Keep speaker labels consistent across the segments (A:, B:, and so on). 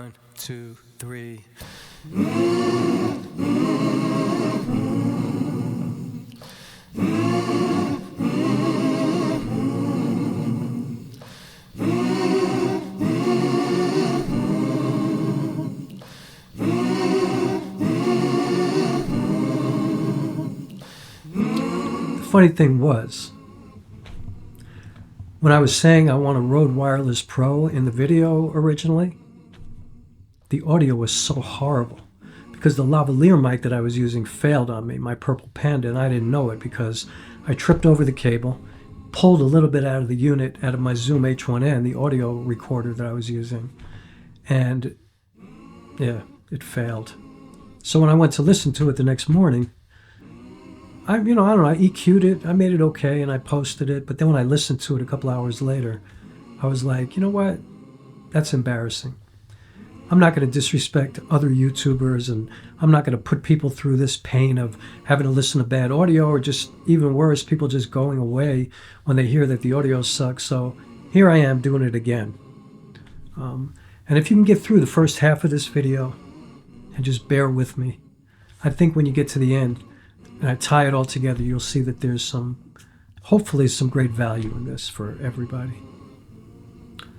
A: 1, 2, 3.
B: The funny thing was, when I was saying I want a Rode Wireless Pro in the video originally, the audio was so horrible because the lavalier mic that I was using failed on me, my Purple Panda, and I didn't know it because I tripped over the cable, pulled a little bit out of the unit, out of my Zoom H1N, the audio recorder that I was using, and yeah, it failed. So when I went to listen to it the next morning, I don't know, I EQ'd it, I made it okay, and I posted it, but then when I listened to it a couple hours later, I was like, you know what, that's embarrassing. I'm not going to disrespect other YouTubers, and I'm not going to put people through this pain of having to listen to bad audio, or just even worse, people just going away when they hear that the audio sucks. So here I am doing it again. And if you can get through the first half of this video and just bear with me, I think when you get to the end and I tie it all together, you'll see that there's hopefully some great value in this for everybody.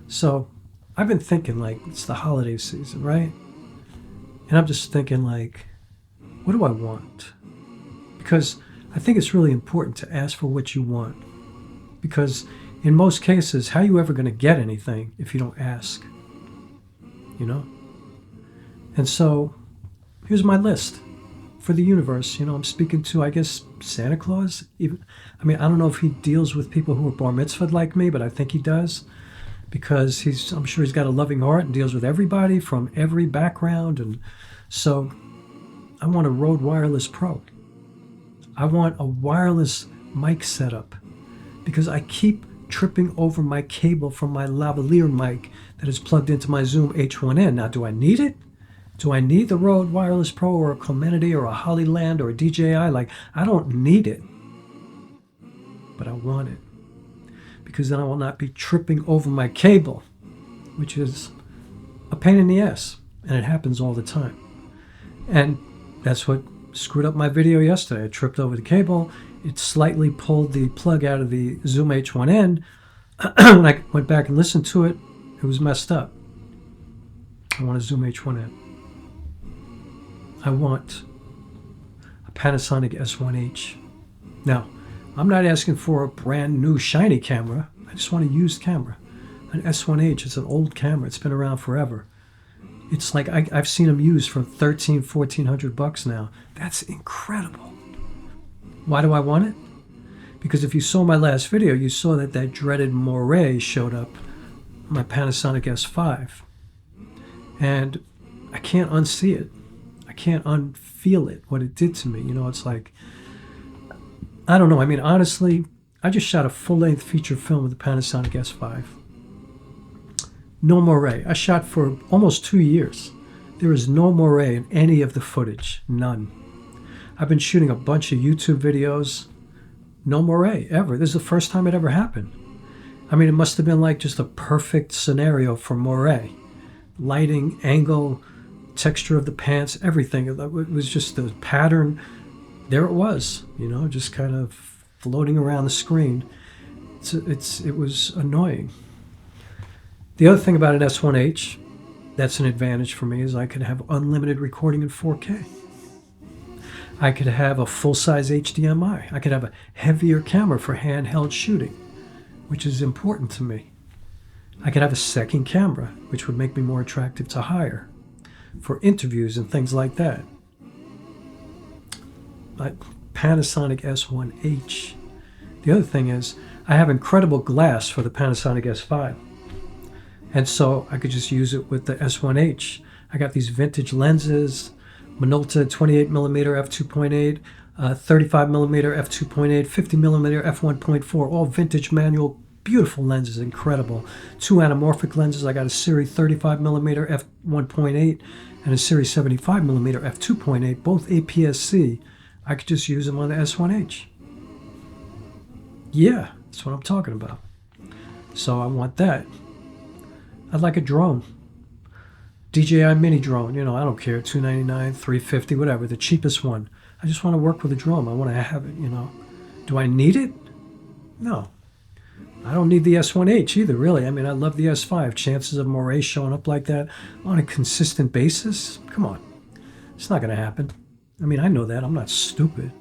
B: So I've been thinking, like, it's the holiday season, right? And I'm just thinking, like, what do I want? Because I think it's really important to ask for what you want. Because in most cases, how are you ever going to get anything if you don't ask? You know? And so here's my list for the universe. You know, I'm speaking to, I guess, Santa Claus. I don't know if he deals with people who are bar mitzvahed like me, but I think he does. Because I'm sure he's got a loving heart and deals with everybody from every background. And so I want a Rode Wireless Pro. I want a wireless mic setup because I keep tripping over my cable from my lavalier mic that is plugged into my Zoom H1N. Now, do I need it? Do I need the Rode Wireless Pro or a Comenity or a Hollyland or a DJI? Like, I don't need it, but I want it. Because then I will not be tripping over my cable, which is a pain in the ass, and it happens all the time. And that's what screwed up my video yesterday. I tripped over the cable, it slightly pulled the plug out of the Zoom H1N. When I went back and listened to it, it was messed up. I want a Zoom H1N. I want a Panasonic S1H. Now, I'm not asking for a brand new shiny camera. I just want a used camera. An S1H, it's an old camera. It's been around forever. It's like I've seen them used for $1,400 now. That's incredible. Why do I want it? Because if you saw my last video, you saw that dreaded moire showed up, my Panasonic S5. And I can't unsee it. I can't unfeel it, what it did to me. You know, it's like, I don't know. Honestly, I just shot a full-length feature film with the Panasonic S5. No moire. I shot for almost 2 years. There is no moire in any of the footage. None. I've been shooting a bunch of YouTube videos. No moire, ever. This is the first time it ever happened. It must have been like just a perfect scenario for moire. Lighting, angle, texture of the pants, everything. It was just the pattern. There it was, just kind of floating around the screen. It was annoying. The other thing about an S1H, that's an advantage for me, is I could have unlimited recording in 4K. I could have a full-size HDMI. I could have a heavier camera for handheld shooting, which is important to me. I could have a second camera, which would make me more attractive to hire for interviews and things like that. Panasonic S1H. The other thing is, I have incredible glass for the Panasonic S5. And so I could just use it with the S1H. I got these vintage lenses, Minolta 28mm f2.8, 35mm f2.8, 50mm f1.4, all vintage manual, beautiful lenses, incredible. 2 anamorphic lenses. I got a Sirui 35mm f1.8 and a Sirui 75mm f2.8, both APS-C. I could just use them on the S1H. Yeah, that's what I'm talking about. So I want that. I'd like a drone. DJI mini drone, I don't care, $299, $350, whatever, the cheapest one. I just want to work with a drone. I want to have it, Do I need it? No. I don't need the S1H either, really. I mean, I love the S5. Chances of moray showing up like that on a consistent basis? Come on. It's not going to happen. I mean, I know that. I'm not stupid.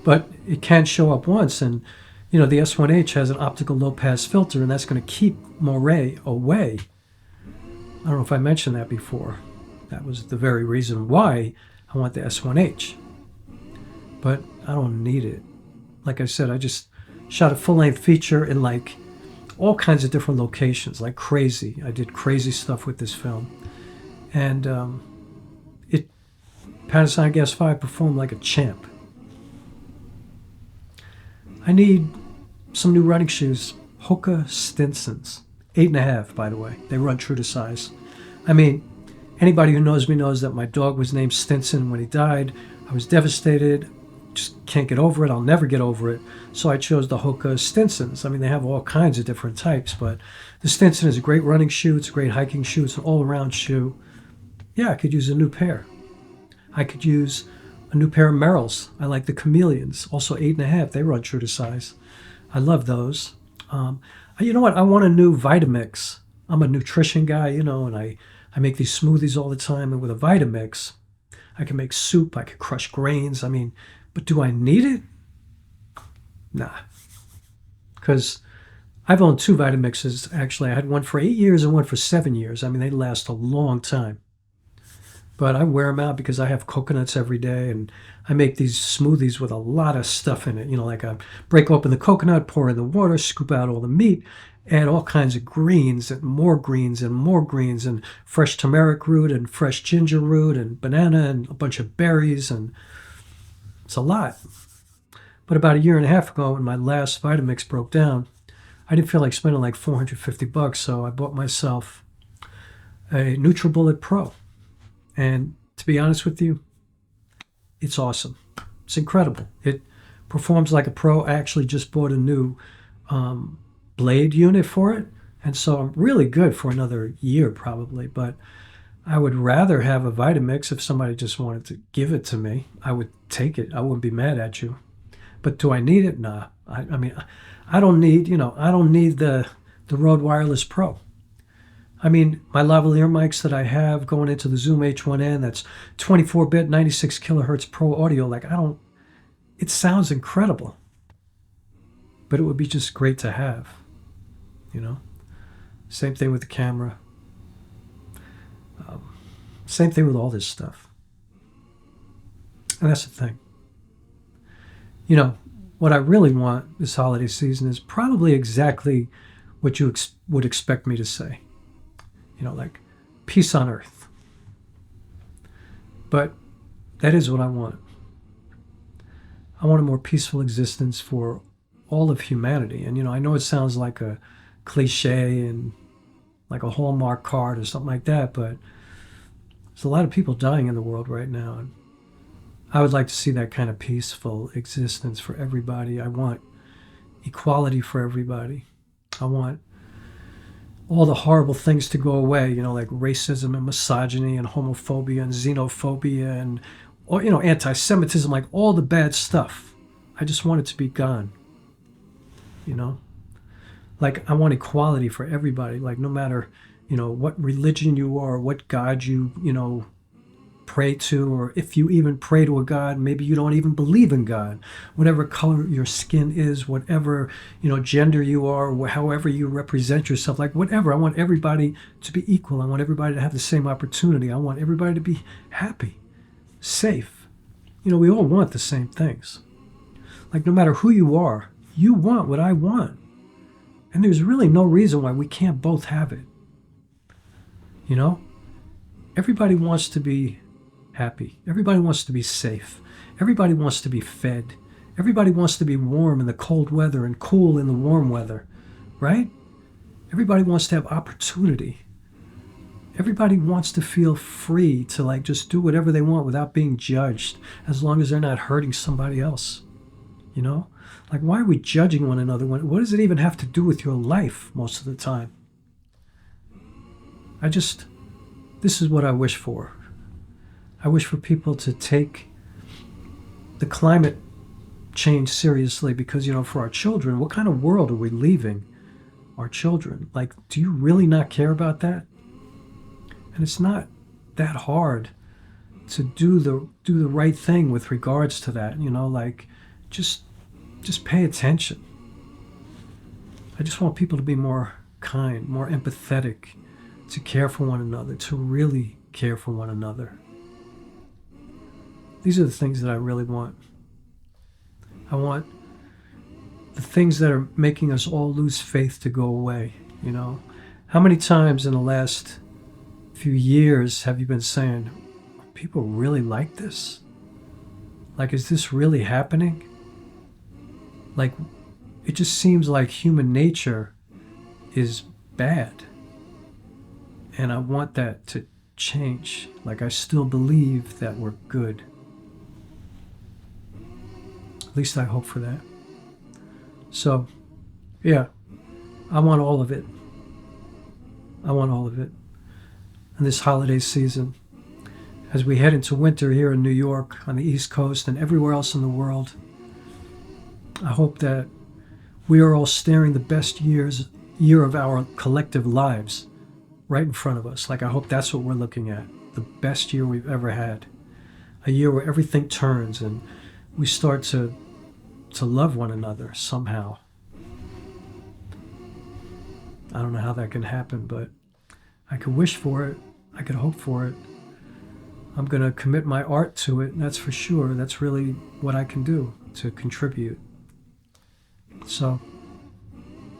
B: But it can show up once, and, the S1H has an optical low-pass filter, and that's going to keep moray away. I don't know if I mentioned that before. That was the very reason why I want the S1H. But I don't need it. Like I said, I just shot a full-length feature in like all kinds of different locations, like crazy. I did crazy stuff with this film. And Panasonic S5 performed like a champ. I need some new running shoes. Hoka Stinsons. 8.5, by the way. They run true to size. I mean, anybody who knows me knows that my dog was named Stinson when he died. I was devastated. Just can't get over it. I'll never get over it. So I chose the Hoka Stinsons. I mean, they have all kinds of different types, but the Stinson is a great running shoe. It's a great hiking shoe. It's an all-around shoe. Yeah, I could use a new pair. I could use a new pair of Merrills. I like the Chameleons. Also 8.5. They run true to size. I love those. You know what? I want a new Vitamix. I'm a nutrition guy, and I make these smoothies all the time. And with a Vitamix, I can make soup. I can crush grains. I mean, but do I need it? Nah. Because I've owned 2 Vitamixes, actually. I had one for 8 years and one for 7 years. I mean, they last a long time. But I wear them out because I have coconuts every day, and I make these smoothies with a lot of stuff in it. Like I break open the coconut, pour in the water, scoop out all the meat, add all kinds of greens and more greens and more greens, and fresh turmeric root and fresh ginger root and banana and a bunch of berries, and it's a lot. But about a year and a half ago, when my last Vitamix broke down, I didn't feel like spending like $450, so I bought myself a NutriBullet Pro. And to be honest with you, it's awesome. It's incredible. It performs like a pro. I actually just bought a new blade unit for it. And so I'm really good for another year probably. But I would rather have a Vitamix if somebody just wanted to give it to me. I would take it. I wouldn't be mad at you. But do I need it? Nah. I mean, I don't need, I don't need the Rode Wireless Pro. I mean, my lavalier mics that I have going into the Zoom H1N, that's 24-bit, 96 kilohertz pro audio, it sounds incredible. But it would be just great to have, Same thing with the camera. Same thing with all this stuff. And that's the thing. What I really want this holiday season is probably exactly what you would expect me to say. Like peace on earth. But that is what I want. I want a more peaceful existence for all of humanity. And, I know it sounds like a cliche and like a Hallmark card or something like that, but there's a lot of people dying in the world right now. And I would like to see that kind of peaceful existence for everybody. I want equality for everybody. I want all the horrible things to go away, like racism and misogyny and homophobia and xenophobia and, anti-Semitism, like all the bad stuff. I just want it to be gone, Like I want equality for everybody, like no matter, what religion you are, what God you, pray to, or if you even pray to a God, maybe you don't even believe in God, whatever color your skin is, whatever, gender you are, however you represent yourself, like whatever. I want everybody to be equal. I want everybody to have the same opportunity. I want everybody to be happy, safe. We all want the same things. Like no matter who you are, you want what I want. And there's really no reason why we can't both have it. Everybody wants to be happy. Everybody wants to be safe. Everybody wants to be fed. Everybody wants to be warm in the cold weather and cool in the warm weather, right? Everybody wants to have opportunity. Everybody wants to feel free to just do whatever they want without being judged, as long as they're not hurting somebody else. Like why are we judging one another? What does it even have to do with your life most of the time? this is what I wish for. I wish for people to take the climate change seriously, because, you know, for our children, what kind of world are we leaving our children? Like, do you really not care about that? And it's not that hard to do the right thing with regards to that, you know, like just pay attention. I just want people to be more kind, more empathetic, to care for one another, to really care for one another. These are the things that I really want. I want the things that are making us all lose faith to go away, you know. How many times in the last few years have you been saying, are people really like this? Like, is this really happening? Like, it just seems like human nature is bad. And I want that to change. Like, I still believe that we're good. At least I hope for that. So, yeah, I want all of it. I want all of it. And this holiday season, as we head into winter here in New York, on the East Coast, and everywhere else in the world, I hope that we are all staring the best year of our collective lives right in front of us. Like, I hope that's what we're looking at. The best year we've ever had. A year where everything turns and we start to love one another somehow. I don't know how that can happen, but I could wish for it. I could hope for it. I'm going to commit my art to it, that's for sure. That's really what I can do to contribute. So,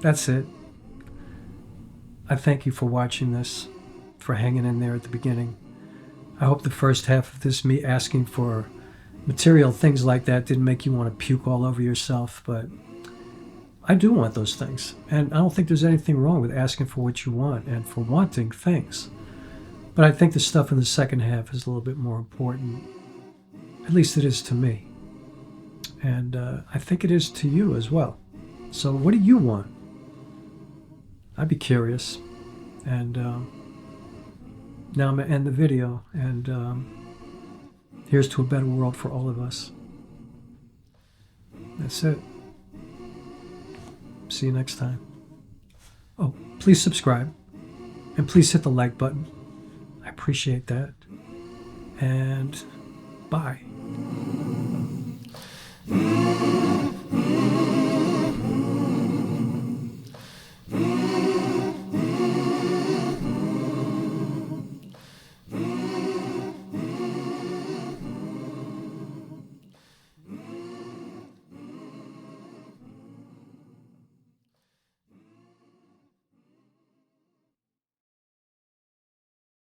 B: that's it. I thank you for watching this, for hanging in there at the beginning. I hope the first half of this, me asking for material things like that, didn't make you want to puke all over yourself, but I do want those things. And I don't think there's anything wrong with asking for what you want and for wanting things. But I think the stuff in the second half is a little bit more important. At least it is to me. And I think it is to you as well. So what do you want? I'd be curious. And now I'm going to end the video. And here's to a better world for all of us. That's it. See you next time. Oh, please subscribe. And please hit the like button. I appreciate that. And bye.